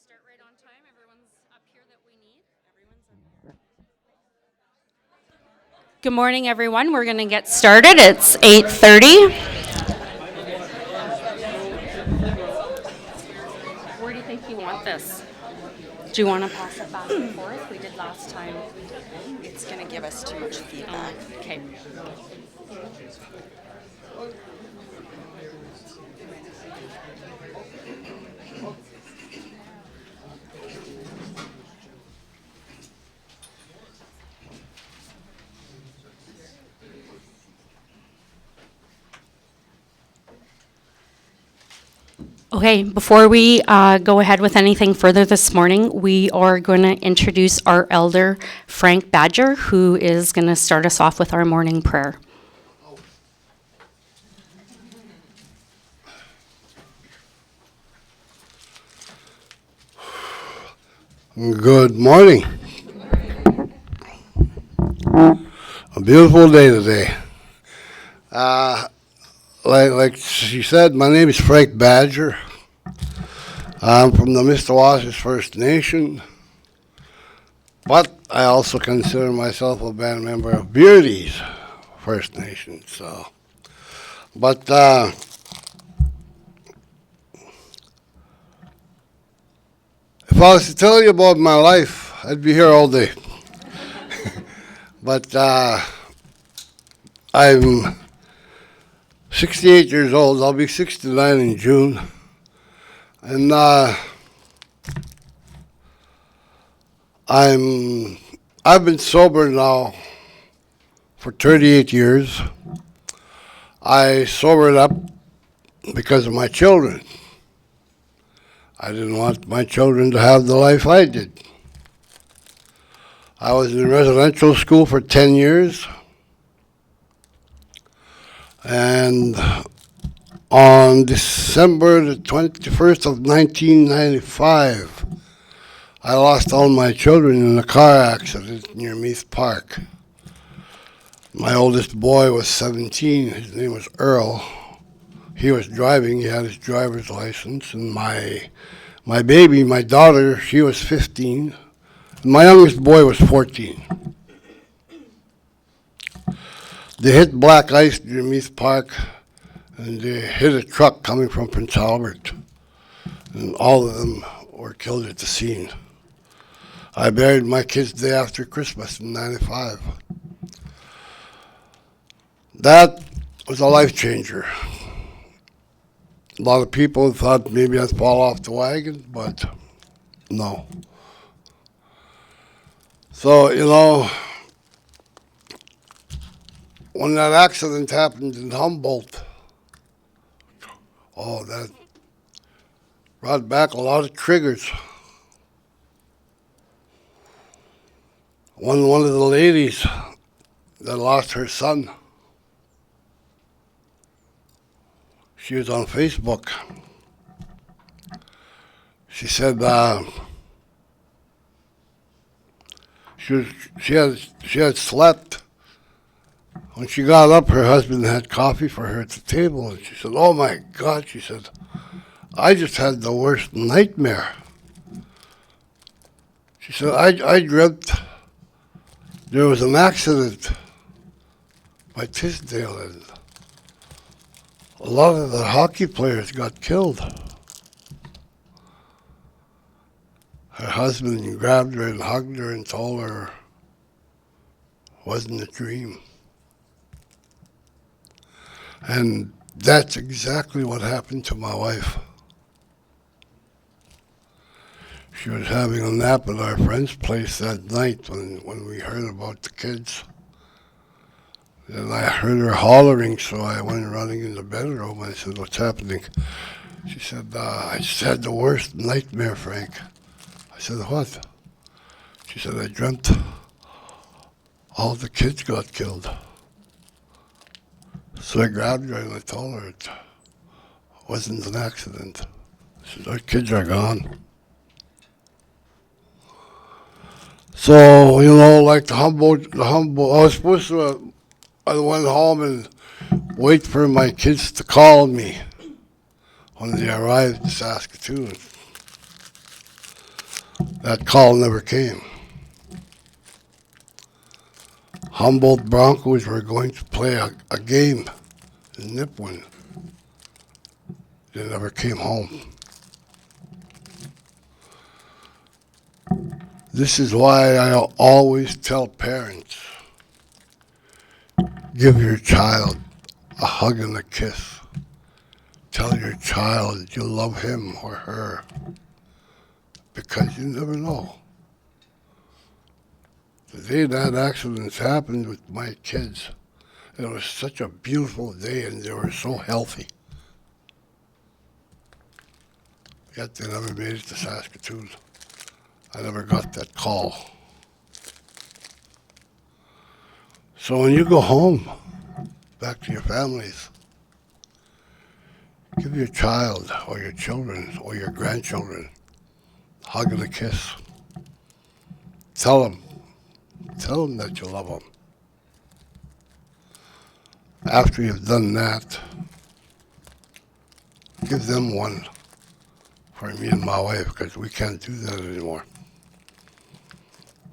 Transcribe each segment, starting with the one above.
start right on time. Everyone's up here that we need. Good morning, everyone. We're going to get started. It's 8:30. Where do you think you want this? Do you want to pass it back and forth? We did last time. It's going to give us too much feedback. Okay. Okay, before we go ahead with anything further this morning, we are going to introduce our elder, Frank Badger, who is going to start us off with our morning prayer. Good morning. A beautiful day today. Like she said, my name is Frank Badger. I'm from the Mistawasses First Nation, but I also consider myself a band member of Beardy's First Nation. But if I was to tell you about my life, I'd be here all day. But I'm 68 years old. I'll be 69 in June. And I've been sober now for 38 years. I sobered up because of my children. I didn't want my children to have the life I did. I was in residential school for 10 years. And on December the 21st of 1995, I lost all my children in a car accident near Meath Park. My oldest boy was 17. His name was Earl. He was driving. He had his driver's license. And my baby, my daughter, she was 15. And my youngest boy was 14. They hit black ice near Meath Park, and they hit a truck coming from Prince Albert. And all of them were killed at the scene. I buried my kids the day after Christmas in '95. That was a life changer. A lot of people thought maybe I'd fall off the wagon, but no. So, when that accident happened in Humboldt, that brought back a lot of triggers. One of the ladies that lost her son, she was on Facebook. She said she had slept. When she got up, her husband had coffee for her at the table, and she said, "Oh my God," she said, "I just had the worst nightmare." She said, I dreamt there was an accident by Tisdale, and a lot of the hockey players got killed. Her husband grabbed her and hugged her and told her it wasn't a dream. And that's exactly what happened to my wife. She was having a nap at our friend's place that night when we heard about the kids. And I heard her hollering, so I went running in the bedroom. I said, "What's happening?" She said, "I just had the worst nightmare, Frank." I said, "What?" She said, "I dreamt all the kids got killed." So I grabbed her and I told her it wasn't an accident. I said, "Our kids are gone." So, like the Humboldt, I was supposed to, I went home and wait for my kids to call me when they arrived in Saskatoon. That call never came. Humboldt Broncos were going to play a game in Nipawin. They never came home. This is why I always tell parents, give your child a hug and a kiss. Tell your child you love him or her, because you never know. The day that accident happened with my kids, it was such a beautiful day and they were so healthy. Yet they never made it to Saskatoon. I never got that call. So when you go home, back to your families, give your child or your children or your grandchildren a hug and a kiss. Tell them that you love them. After you've done that, give them one for me and my wife, because we can't do that anymore.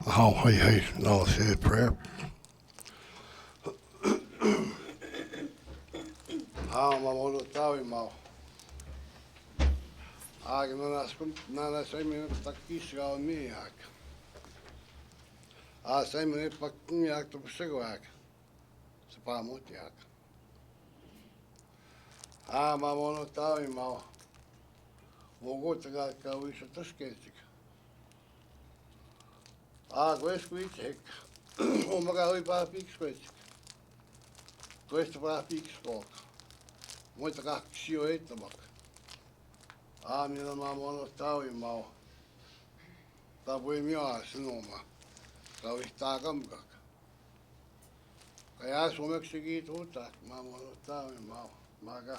Oh, hey, no, say a prayer. Mamono tawi mau. Nana sai mene takis ga mi ak. Sai mene pakni ak to psego ak. Spa moti ak. Mamono tawi mau. Mogo taga ka wisha tasketik. Gwes kwitek. O maga oi pa pik skwetik. Gwes pa pik skok. Muito caxio aí, tabac. Minha mamona tal e mal. Tá boi minha, senoma. Tá o estagam, aí as como é que segui tudo, tá? Mamona tal e mal. Maga.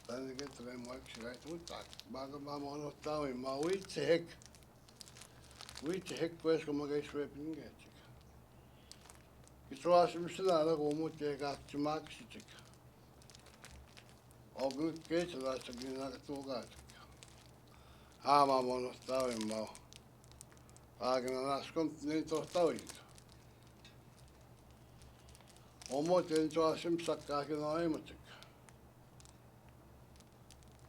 Tá ninguém também mais que chegar tudo, tá? Maga mamona tal e mal. Uite hek coisa como é que isso é ninguém. Isso acho que não é como te gaste max, tica. Algum que te dá essa guina que tu gasta. Mamona tal e mal. Que nas continentes está indo. O mote então assim sacar que não é muito.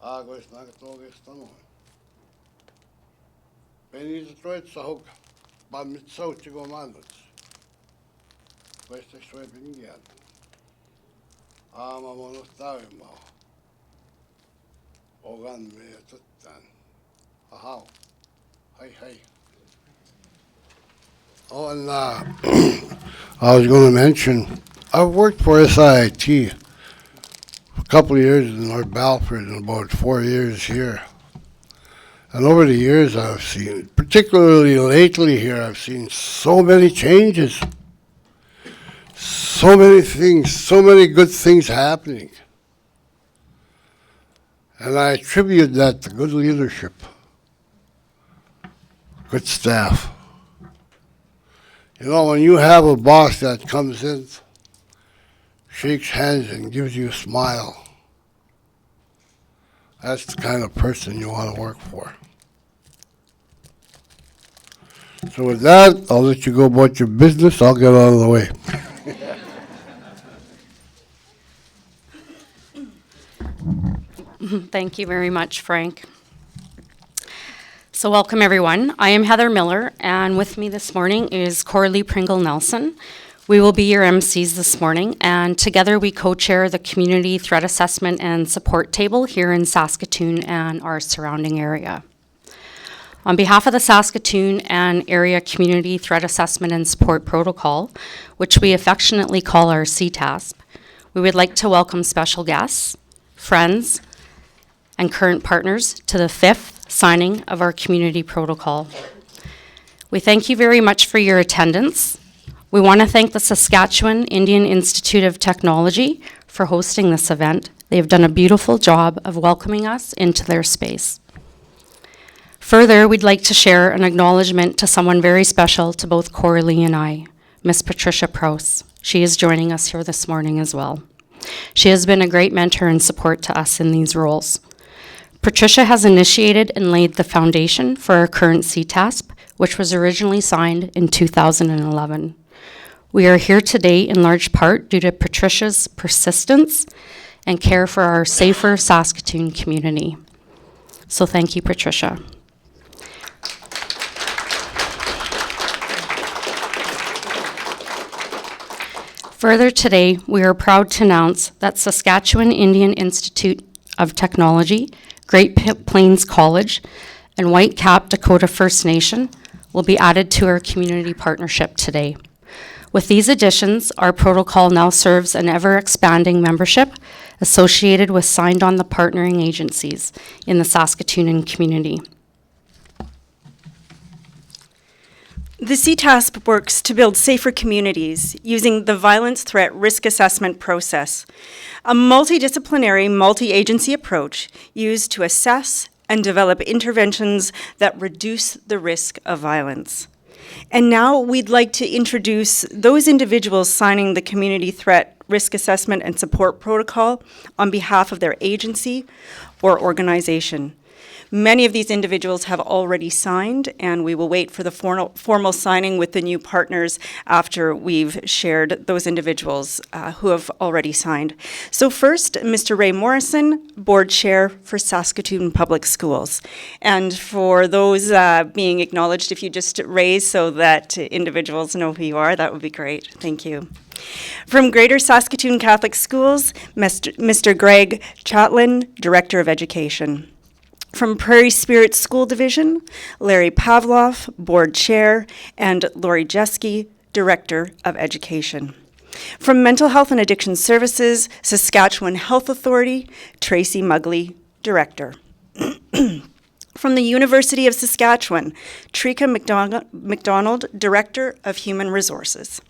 Agora está que tu gasta não. Benito troit sahog. Ba mitsau tigo mandos. Questo è suo pendiato. Mamona tal e mal. Ogan me tuttan. Aha. Hey. Oh, and I was going to mention, I've worked for SIIT for a couple of years in North Balford and about 4 years here. And over the years I've seen, particularly lately here, I've seen so many changes. So many things, so many good things happening. And I attribute that to good leadership, good staff. You know, when you have a boss that comes in, shakes hands and gives you a smile, that's the kind of person you want to work for. So with that, I'll let you go about your business. I'll get out of the way. Thank you very much, Frank. So welcome, everyone. I am Heather Miller, and with me this morning is Coralie Pringle-Nelson. We will be your MCs this morning, and together we co-chair the Community Threat Assessment and Support Table here in Saskatoon and our surrounding area. On behalf of the Saskatoon and Area Community Threat Assessment and Support Protocol, which we affectionately call our CTASP, we would like to welcome special guests, friends, and current partners to the 5th signing of our community protocol. We thank you very much for your attendance. We want to thank the Saskatchewan Indian Institute of Technology for hosting this event. They've done a beautiful job of welcoming us into their space. Further, we'd like to share an acknowledgement to someone very special to both Coralie and I, Miss Patricia Prowse. She is joining us here this morning as well. She has been a great mentor and support to us in these roles. Patricia has initiated and laid the foundation for our current CTASP, which was originally signed in 2011. We are here today in large part due to Patricia's persistence and care for our safer Saskatoon community. So thank you, Patricia. Further today, we are proud to announce that Saskatchewan Indian Institute of Technology, Great Plains College, and Whitecap Dakota First Nation will be added to our community partnership today. With these additions, our protocol now serves an ever-expanding membership associated with signed-on the partnering agencies in the Saskatoonan community. The CTASP works to build safer communities using the Violence Threat Risk Assessment process, a multidisciplinary, multi-agency approach used to assess and develop interventions that reduce the risk of violence. And now we'd like to introduce those individuals signing the Community Threat Risk Assessment and Support Protocol on behalf of their agency or organization. Many of these individuals have already signed, and we will wait for the formal signing with the new partners after we've shared those individuals who have already signed. So first, Mr. Ray Morrison, Board Chair for Saskatoon Public Schools. And for those being acknowledged, if you just raise so that individuals know who you are, that would be great. Thank you. From Greater Saskatoon Catholic Schools, Mr. Greg Chatlin, Director of Education. From Prairie Spirit School Division, Larry Pavlov, Board Chair, and Lori Jeske, Director of Education. From Mental Health and Addiction Services, Saskatchewan Health Authority, Tracy Mugley, Director. From the University of Saskatchewan, Trika McDonald, Director of Human Resources.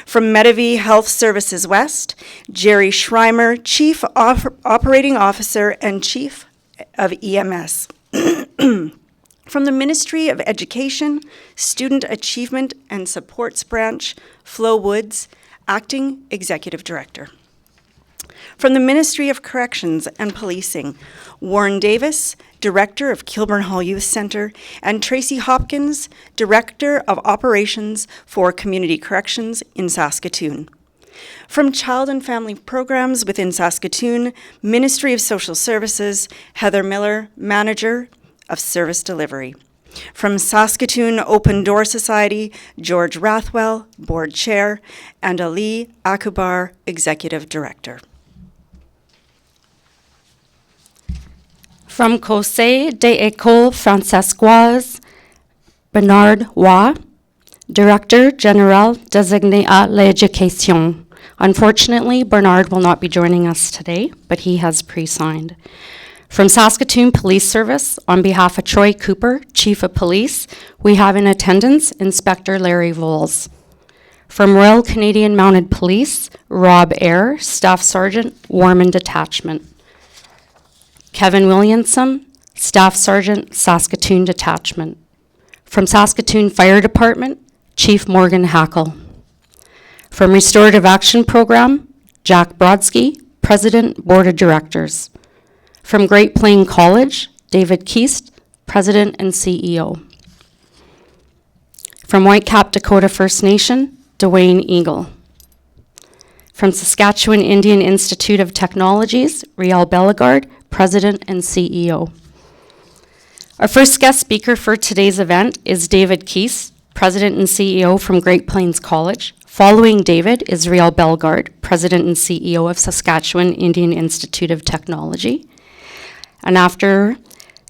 From Medavie Health Services West, Jerry Schreimer, Chief Operating Officer and Chief of EMS. From the Ministry of Education, Student Achievement and Supports Branch, Flo Woods, Acting Executive Director. From the Ministry of Corrections and Policing, Warren Davis, Director of Kilburn Hall Youth Centre, and Tracy Hopkins, Director of Operations for Community Corrections in Saskatoon. From Child and Family Programs within Saskatoon, Ministry of Social Services, Heather Miller, Manager of Service Delivery. From Saskatoon Open Door Society, George Rathwell, Board Chair, and Ali Akubar, Executive Director. From Conseil des Écoles Francescoises, Bernard Waugh, Director General Désigné à l'Éducation. Unfortunately, Bernard will not be joining us today, but he has pre-signed. From Saskatoon Police Service, on behalf of Troy Cooper, Chief of Police, we have in attendance Inspector Larry Voles. From Royal Canadian Mounted Police, Rob Eyre, Staff Sergeant, Warman Detachment. Kevin Williamson, Staff Sergeant, Saskatoon Detachment. From Saskatoon Fire Department, Chief Morgan Hackle. From Restorative Action Program, Jack Brodsky, President, Board of Directors. From Great Plains College, David Keast, President and CEO. From Whitecap Dakota First Nation, Dwayne Eagle. From Saskatchewan Indian Institute of Technologies, Riel Bellegarde, President and CEO. Our first guest speaker for today's event is David Keast, President and CEO from Great Plains College. Following David is Riel Bellegarde, President and CEO of Saskatchewan Indian Institute of Technology. And after,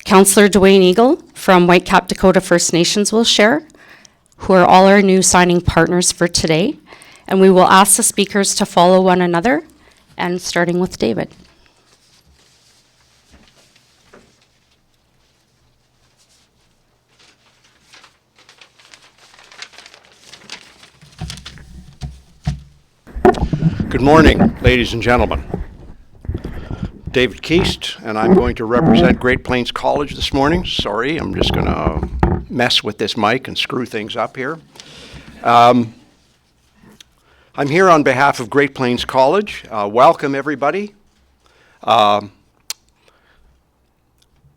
Councillor Dwayne Eagle from Whitecap Dakota First Nations will share, who are all our new signing partners for today. And we will ask the speakers to follow one another, and starting with David. Good morning, ladies and gentlemen. David Keast, and I'm going to represent Great Plains College this morning. Sorry, I'm just going to mess with this mic and screw things up here. I'm here on behalf of Great Plains College. Welcome, everybody.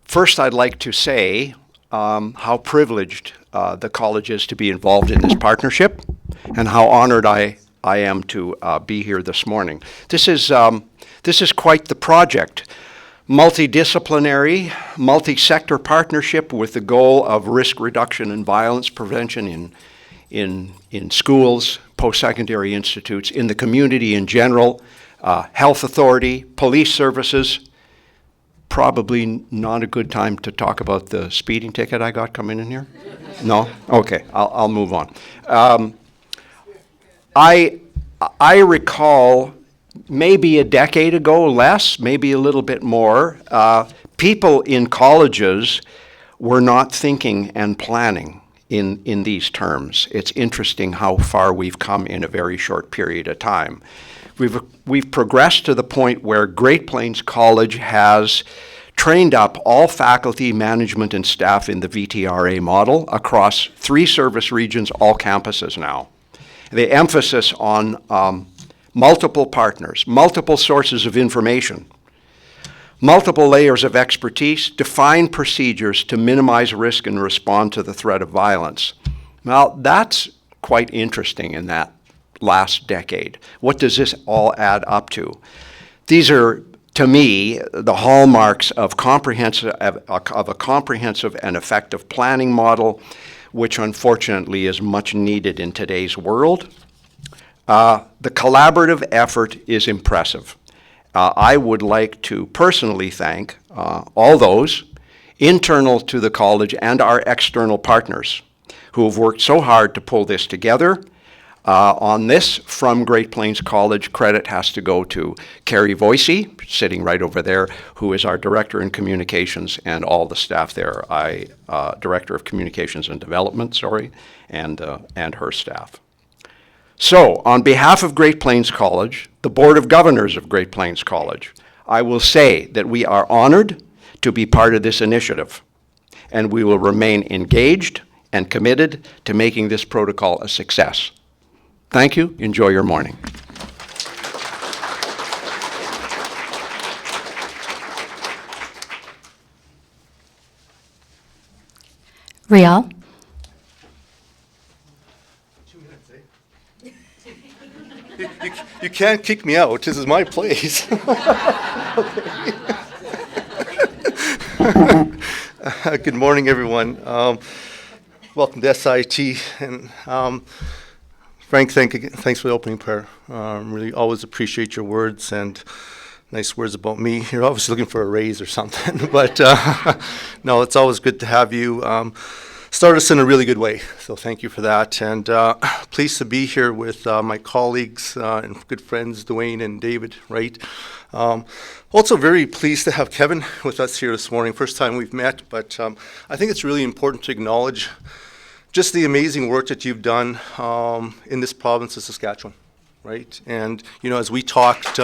First, I'd like to say how privileged the college is to be involved in this partnership, and how honored I am to be here this morning. This is quite the project. Multidisciplinary, multi-sector partnership with the goal of risk reduction and violence prevention in schools, post-secondary institutes, in the community in general, health authority, police services. Probably not a good time to talk about the speeding ticket I got coming in here? No? Okay, I'll move on. I recall maybe a decade ago, less, maybe a little bit more, people in colleges were not thinking and planning in these terms. It's interesting how far we've come in a very short period of time. We've progressed to the point where Great Plains College has trained up all faculty, management, and staff in the VTRA model across 3 service regions, all campuses now. The emphasis on multiple partners, multiple sources of information, multiple layers of expertise, defined procedures to minimize risk and respond to the threat of violence. Well, that's quite interesting in that last decade. What does this all add up to? These are, to me, the hallmarks of a comprehensive and effective planning model, which unfortunately is much needed in today's world. The collaborative effort is impressive. I would like to personally thank all those internal to the college and our external partners who have worked so hard to pull this together. On this, from Great Plains College, credit has to go to Carrie Voicey, sitting right over there, who is our Director in Communications, and all the staff there. Director of Communications and Development, sorry, and her staff. So, on behalf of Great Plains College, the Board of Governors of Great Plains College, I will say that we are honored to be part of this initiative, and we will remain engaged and committed to making this protocol a success. Thank you. Enjoy your morning. Rial? You can't kick me out. This is my place. Good morning, everyone. Welcome to SIIT. And Frank, thanks for the opening prayer. Really always appreciate your words and nice words about me. You're obviously looking for a raise or something, but no, it's always good to have you. Start us in a really good way, so thank you for that. And pleased to be here with my colleagues and good friends, Dwayne and David, right? Also very pleased to have Kevin with us here this morning. First time we've met, but I think it's really important to acknowledge just the amazing work that you've done in this province of Saskatchewan, right? And, you know, as we talked,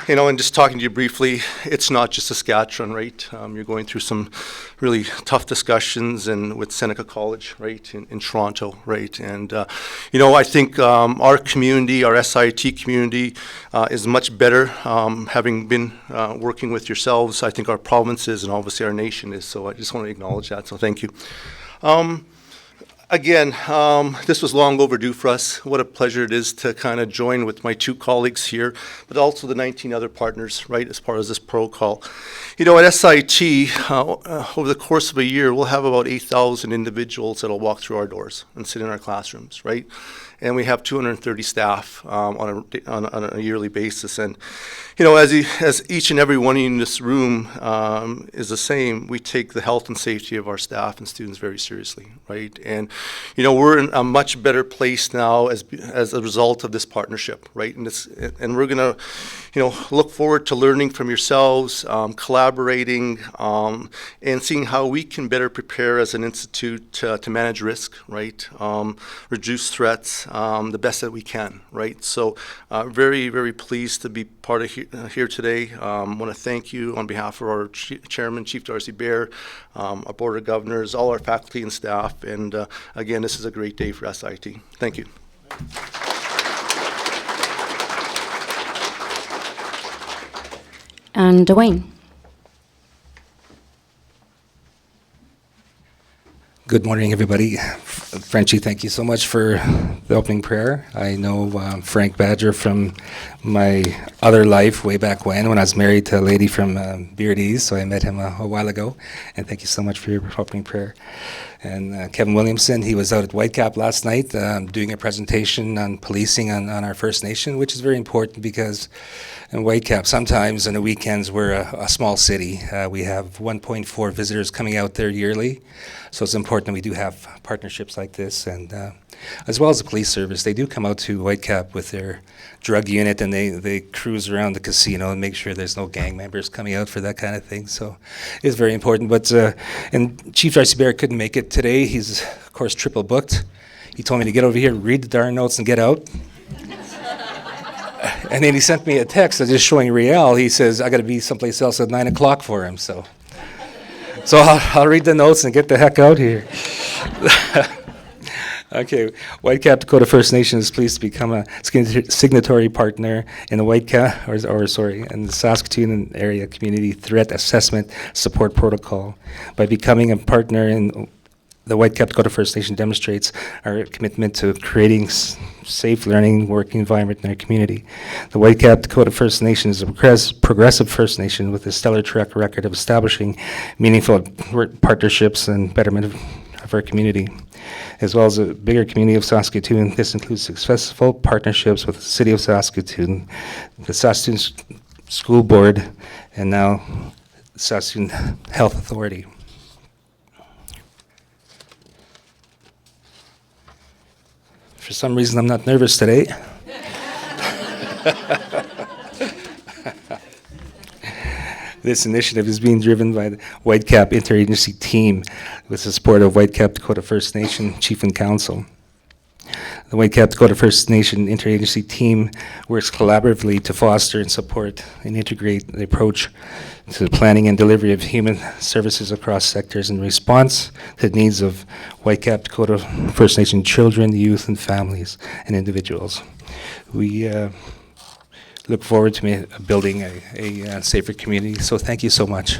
you know, and just talking to you briefly, it's not just Saskatchewan, right? You're going through some really tough discussions and with Seneca College, right, in Toronto, right? And, you know, I think our community, our SIIT community is much better having been working with yourselves. I think our province is, and obviously our nation is, so I just want to acknowledge that, so thank you. Again, this was long overdue for us. What a pleasure it is to kind of join with my 2 colleagues here, but also the 19 other partners, right, as part of this protocol. You know, at SIIT, over the course of a year, we'll have about 8,000 individuals that will walk through our doors and sit in our classrooms, right? And we have 230 staff on a yearly basis. And, you know, as each and every one of you in this room is the same, we take the health and safety of our staff and students very seriously, right? And, you know, we're in a much better place now as a result of this partnership, right? And we're going to, you know, look forward to learning from yourselves, collaborating, and seeing how we can better prepare as an institute to manage risk, right? Reduce threats, the best that we can, right? So very, very pleased to be part of here today. I want to thank you on behalf of our chairman, Chief Darcy Bear, our board of governors, all our faculty and staff, and again, this is a great day for SIIT. Thank you. And Dwayne. Good morning, everybody. Frenchie, thank you so much for the opening prayer. I know Frank Badger from my other life way back when I was married to a lady from Beardy's, so I met him a while ago. And thank you so much for your opening prayer. And Kevin Williamson, he was out at Whitecap last night doing a presentation on policing on our First Nation, which is very important because in Whitecap, sometimes on the weekends, we're a small city. We have 1.4 visitors coming out there yearly. So it's important that we do have partnerships like this, and as well as the police service. They do come out to Whitecap with their drug unit, and they cruise around the casino and make sure there's no gang members coming out for that kind of thing. So it's very important. But and Chief Darcy Bear couldn't make it today. He's, of course, triple booked. He told me to get over here, read the darn notes, and get out. And then he sent me a text just showing Riel. He says, I got to be someplace else at 9 o'clock for him. So I'll read the notes and get the heck out here. Okay, Whitecap Dakota First Nation is pleased to become a signatory partner in the Whitecap, in the Saskatoon area Community Threat Assessment Support Protocol. By becoming a partner in the Whitecap Dakota First Nation demonstrates our commitment to creating safe learning working environment in our community. The Whitecap Dakota First Nation is a progressive First Nation with a stellar track record of establishing meaningful partnerships and betterment of our community, as well as a bigger community of Saskatoon. This includes successful partnerships with the City of Saskatoon, the Saskatoon School Board, and now the Saskatoon Health Authority. For some reason, I'm not nervous today. This initiative is being driven by the Whitecap Interagency Team with the support of Whitecap Dakota First Nation Chief and Council. The Whitecap Dakota First Nation Interagency Team works collaboratively to foster and support and integrate the approach to the planning and delivery of human services across sectors in response to the needs of Whitecap Dakota First Nation children, youth, and families and individuals. We look forward to building a safer community, so thank you so much.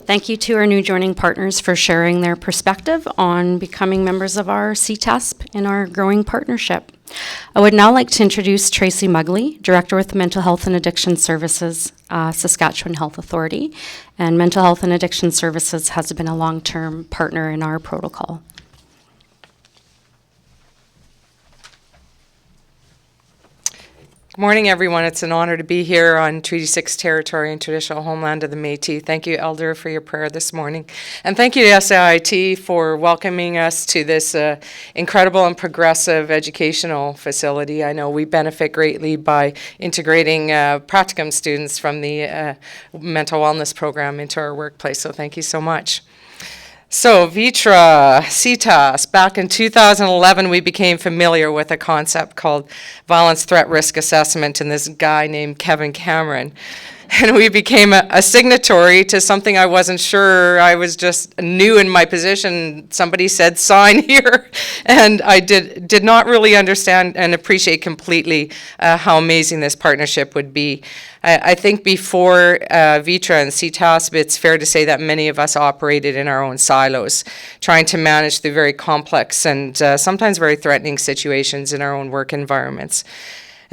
Thank you to our new joining partners for sharing their perspective on becoming members of our CTASP in our growing partnership. I would now like to introduce Tracy Mugley, Director with Mental Health and Addiction Services, Saskatchewan Health Authority. And Mental Health and Addiction Services has been a long-term partner in our protocol. Good morning, everyone. It's an honor to be here on Treaty 6 territory and traditional homeland of the Métis. Thank you, Elder, for your prayer this morning. And thank you to SIIT for welcoming us to this incredible and progressive educational facility. I know we benefit greatly by integrating practicum students from the mental wellness program into our workplace, so thank you so much. So VITRA, CTASP, back in 2011, we became familiar with a concept called violence threat risk assessment and this guy named Kevin Cameron. And we became a signatory to something I wasn't sure. I was just new in my position. Somebody said, sign here. And I did not really understand and appreciate completely how amazing this partnership would be. I think before VITRA and CTASP, it's fair to say that many of us operated in our own silos, trying to manage the very complex and sometimes very threatening situations in our own work environments.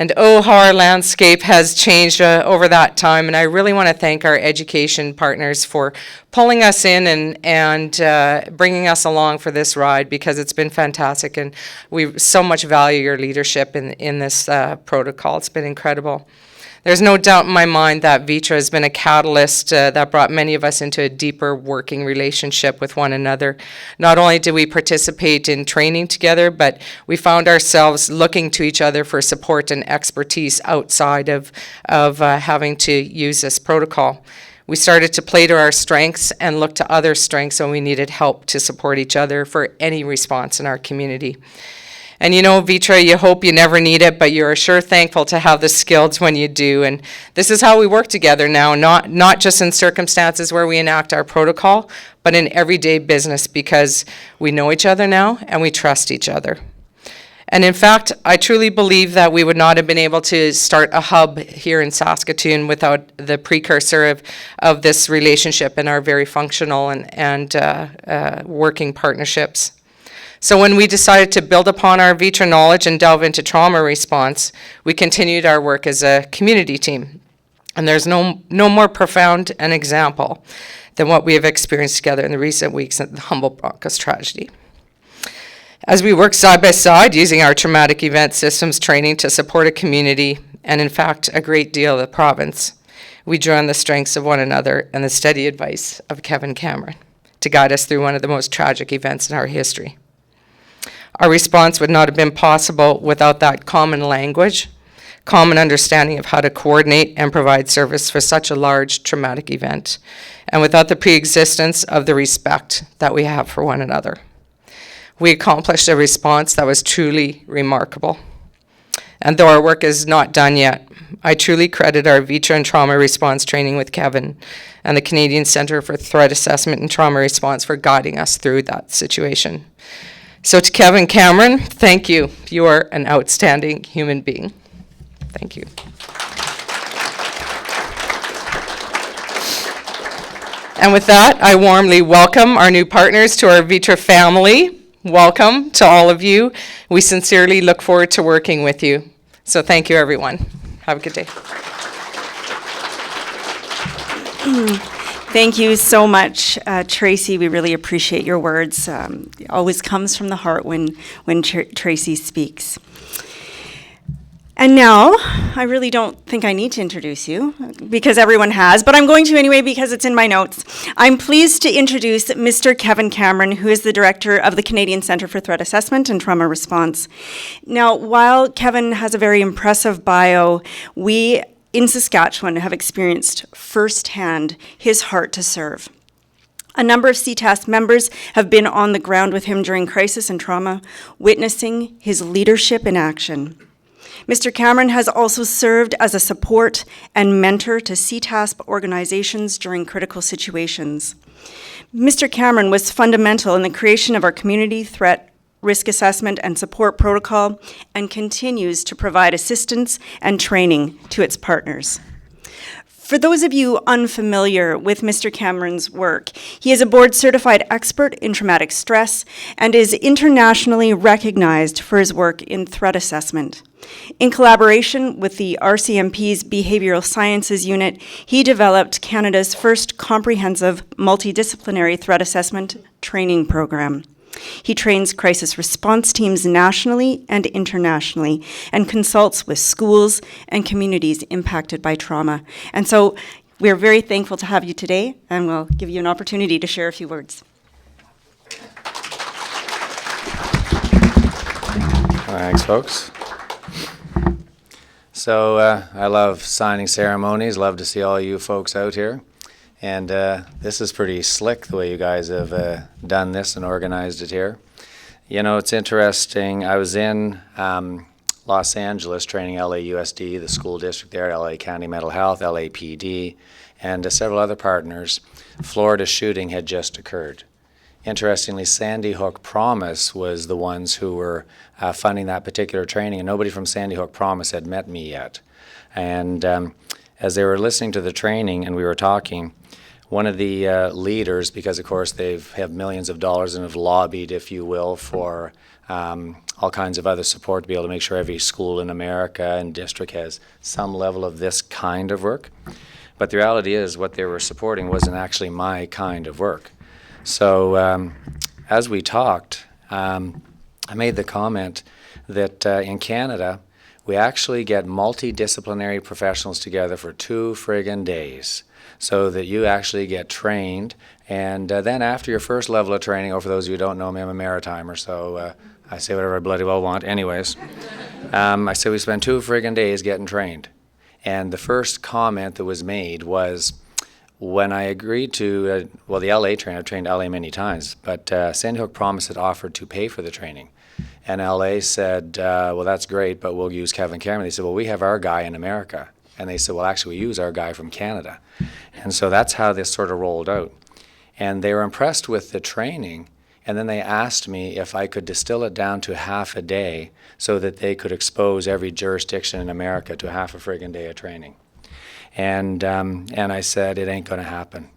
And oh, how our landscape has changed over that time. And I really want to thank our education partners for pulling us in and bringing us along for this ride, because it's been fantastic. And we so much value your leadership in this protocol. It's been incredible. There's no doubt in my mind that VITRA has been a catalyst that brought many of us into a deeper working relationship with one another. Not only did we participate in training together, but we found ourselves looking to each other for support and expertise outside of having to use this protocol. We started to play to our strengths and look to other strengths when we needed help to support each other for any response in our community. And you know, VITRA, you hope you never need it, but you're sure thankful to have the skills when you do. And this is how we work together now, not just in circumstances where we enact our protocol, but in everyday business, because we know each other now and we trust each other. And in fact, I truly believe that we would not have been able to start a hub here in Saskatoon without the precursor of this relationship and our very functional and working partnerships. So when we decided to build upon our VITRA knowledge and delve into trauma response, we continued our work as a community team. And there's no more profound an example than what we have experienced together in the recent weeks at the Humboldt Broncos tragedy. As we work side by side using our traumatic event systems training to support a community, and in fact a great deal of the province, we drew on the strengths of one another and the steady advice of Kevin Cameron to guide us through one of the most tragic events in our history. Our response would not have been possible without that common language, common understanding of how to coordinate and provide service for such a large traumatic event, and without the pre-existence of the respect that we have for one another. We accomplished a response that was truly remarkable. And though our work is not done yet, I truly credit our VITRA and trauma response training with Kevin and the Canadian Centre for Threat Assessment and Trauma Response for guiding us through that situation. So to Kevin Cameron, thank you. You are an outstanding human being. Thank you. And with that, I warmly welcome our new partners to our VITRA family. Welcome to all of you. We sincerely look forward to working with you. So thank you, everyone. Have a good day. Thank you so much, Tracy. We really appreciate your words. It always comes from the heart when Tracy speaks. And now, I really don't think I need to introduce you, because everyone has, but I'm going to anyway because it's in my notes. I'm pleased to introduce Mr. Kevin Cameron, who is the director of the Canadian Centre for Threat Assessment and Trauma Response. Now, while Kevin has a very impressive bio, we in Saskatchewan have experienced firsthand his heart to serve. A number of CTASP members have been on the ground with him during crisis and trauma, witnessing his leadership in action. Mr. Cameron has also served as a support and mentor to CTASP organizations during critical situations. Mr. Cameron was fundamental in the creation of our community threat risk assessment and support protocol and continues to provide assistance and training to its partners. For those of you unfamiliar with Mr. Cameron's work, he is a board-certified expert in traumatic stress and is internationally recognized for his work in threat assessment. In collaboration with the RCMP's Behavioral Sciences Unit, he developed Canada's first comprehensive multidisciplinary threat assessment training program. He trains crisis response teams nationally and internationally and consults with schools and communities impacted by trauma. And so we're very thankful to have you today, and we'll give you an opportunity to share a few words. Thanks, folks. So I love signing ceremonies, love to see all you folks out here. And this is pretty slick the way you guys have done this and organized it here. You know, it's interesting. I was in Los Angeles training LAUSD, the school district there, LA County Mental Health, LAPD, and several other partners. Florida shooting had just occurred. Interestingly, Sandy Hook Promise was the ones who were funding that particular training, and nobody from Sandy Hook Promise had met me yet. And as they were listening to the training and we were talking, one of the leaders, because of course they have millions of dollars and have lobbied, if you will, for all kinds of other support to be able to make sure every school in America and district has some level of this kind of work. But the reality is what they were supporting wasn't actually my kind of work. So as we talked, I made the comment that in Canada, we actually get multidisciplinary professionals together for 2 friggin' days so that you actually get trained. And then after your first level of training, or for those of you who don't know me, I'm a maritimer, so I say whatever I bloody well want. Anyways, I said we spend 2 friggin' days getting trained. And the first comment that was made was, when I agreed to, well, the LA training, I've trained LA many times, but Sandy Hook Promise had offered to pay for the training. And LA said, well, that's great, but we'll use Kevin Cameron. They said, well, we have our guy in America. And they said, well, actually, we use our guy from Canada. And so that's how this sort of rolled out. And they were impressed with the training. And then they asked me if I could distill it down to half a day so that they could expose every jurisdiction in America to half a friggin' day of training. And I said, it ain't going to happen.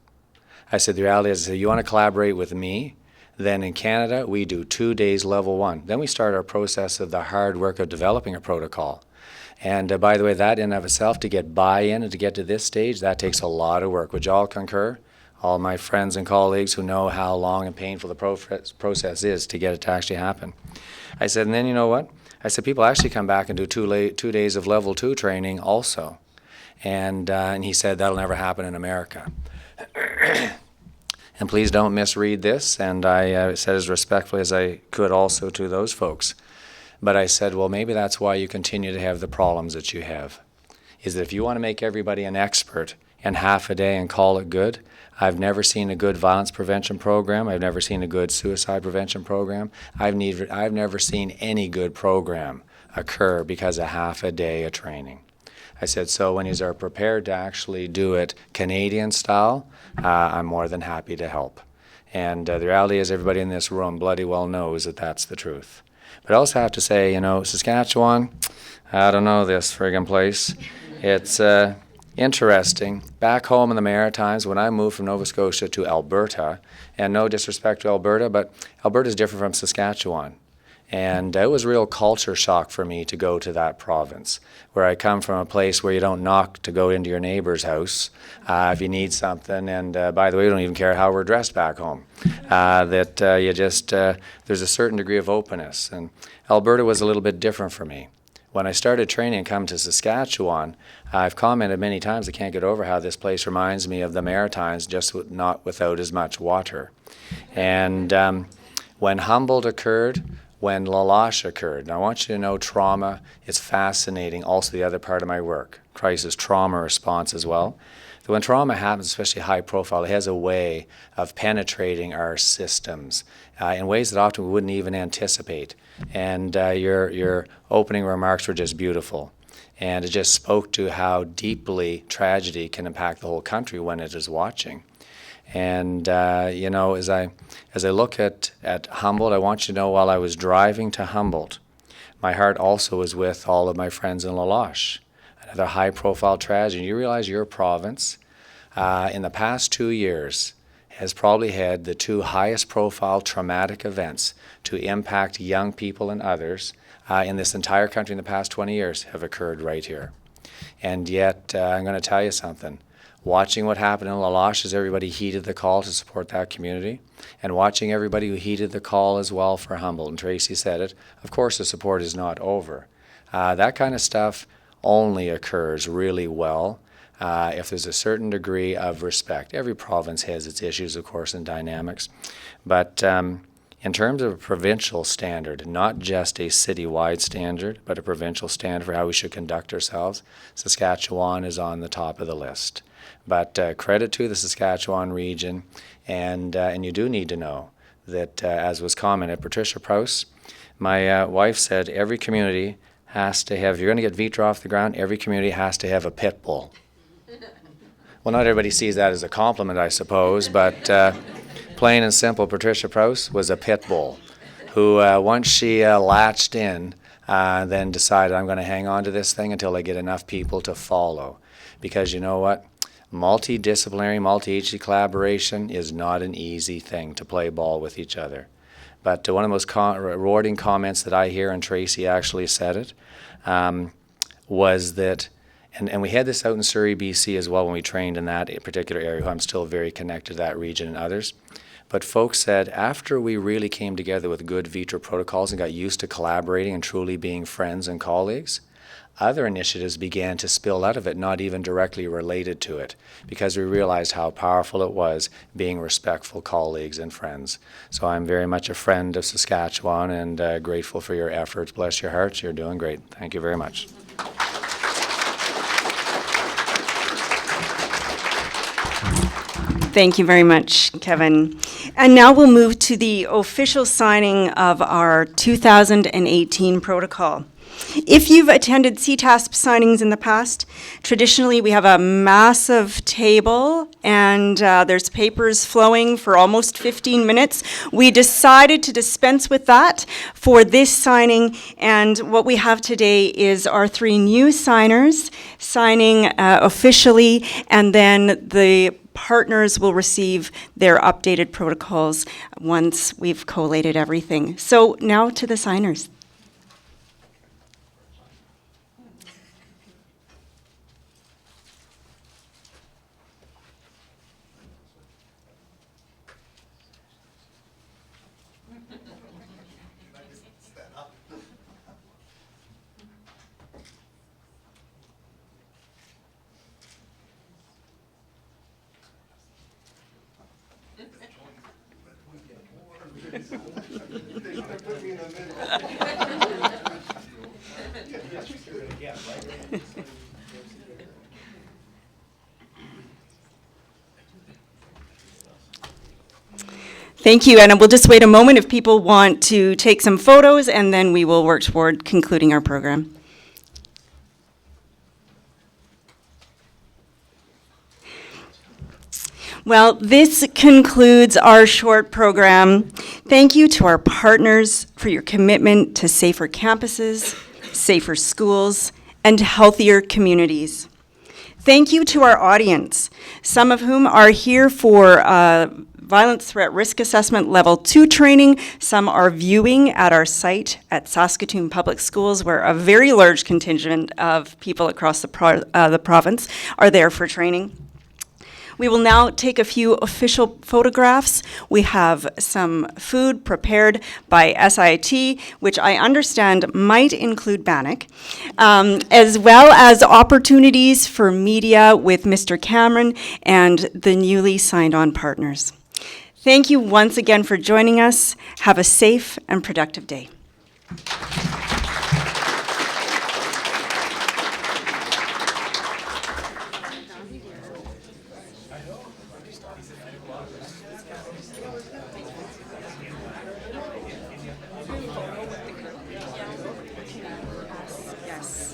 I said, the reality is, you want to collaborate with me? Then in Canada, we do 2 days level 1. Then we start our process of the hard work of developing a protocol. And by the way, that in and of itself, to get buy-in and to get to this stage, that takes a lot of work. Would you all concur? All my friends and colleagues who know how long and painful the process is to get it to actually happen. I said, and then you know what? I said, people actually come back and do 2 days of level 2 training also. And he said, that'll never happen in America. And please don't misread this, and I said as respectfully as I could also to those folks. But I said, well, maybe that's why you continue to have the problems that you have, is that if you want to make everybody an expert in half a day and call it good, I've never seen a good violence prevention program. I've never seen a good suicide prevention program. I've never seen any good program occur because of half a day of training. I said, so when you are prepared to actually do it Canadian style, I'm more than happy to help. And the reality is everybody in this room bloody well knows that that's the truth. But I also have to say, Saskatchewan, I don't know this friggin' place. It's interesting. Back home in the Maritimes, when I moved from Nova Scotia to Alberta, and no disrespect to Alberta, but Alberta's different from Saskatchewan. And it was a real culture shock for me to go to that province, where I come from a place where you don't knock to go into your neighbor's house if you need something. And by the way, we don't even care how we're dressed back home. There's a certain degree of openness. And Alberta was a little bit different for me. When I started training and come to Saskatchewan, I've commented many times I can't get over how this place reminds me of the Maritimes, just not without as much water. And when Humboldt occurred, when La Loche occurred. Now, I want you to know trauma is fascinating, also the other part of my work, crisis trauma response as well. So when trauma happens, especially high profile, it has a way of penetrating our systems in ways that often we wouldn't even anticipate. And your opening remarks were just beautiful. And it just spoke to how deeply tragedy can impact the whole country when it is watching. And, as I look at Humboldt, I want you to know while I was driving to Humboldt, my heart also was with all of my friends in La Loche, another high-profile tragedy. You realize your province, in the past 2 years, has probably had the 2 highest-profile traumatic events to impact young people and others in this entire country in the past 20 years have occurred right here. And yet, I'm going to tell you something. Watching what happened in La Loche as everybody heeded the call to support that community, and watching everybody who heeded the call as well for Humboldt, and Tracy said it, of course the support is not over. That kind of stuff only occurs really well if there's a certain degree of respect. Every province has its issues, of course, and dynamics, but in terms of a provincial standard, not just a citywide standard, but a provincial standard for how we should conduct ourselves, Saskatchewan is on the top of the list. But credit to the Saskatchewan region, and you do need to know that, as was commented, Patricia Prouse, my wife said every community has to have, if you're going to get Vitra off the ground, every community has to have a pit bull. Well, not everybody sees that as a compliment, I suppose, but plain and simple, Patricia Prouse was a pit bull who, once she latched in, then decided, I'm going to hang on to this thing until I get enough people to follow. Because you know what? Multidisciplinary, multi-agency collaboration is not an easy thing to play ball with each other. But one of the most rewarding comments that I hear, and Tracy actually said it, was that, and we had this out in Surrey, BC as well when we trained in that particular area. I'm still very connected to that region and others. But folks said after we really came together with good Vitra protocols and got used to collaborating and truly being friends and colleagues, other initiatives began to spill out of it, not even directly related to it, because we realized how powerful it was being respectful colleagues and friends. So I'm very much a friend of Saskatchewan and grateful for your efforts. Bless your hearts. You're doing great. Thank you very much. Thank you very much, Kevin. And now we'll move to the official signing of our 2018 protocol. If you've attended CTASP signings in the past, traditionally we have a massive table and there's papers flowing for almost 15 minutes. We decided to dispense with that for this signing, and what we have today is our 3 new signers signing officially, and then the partners will receive their updated protocols once we've collated everything. So now to the signers. Thank you, and we'll just wait a moment if people want to take some photos, and then we will work toward concluding our program. Well, this concludes our short program. Thank you to our partners for your commitment to safer campuses, safer schools, and healthier communities. Thank you to our audience, some of whom are here for Violence Threat Risk Assessment Level 2 training. Some are viewing at our site at Saskatoon Public Schools, where a very large contingent of people across the province are there for training. We will now take a few official photographs. We have some food prepared by SIIT, which I understand might include bannock, as well as opportunities for media with Mr. Cameron and the newly signed on partners. Thank you once again for joining us. Have a safe and productive day.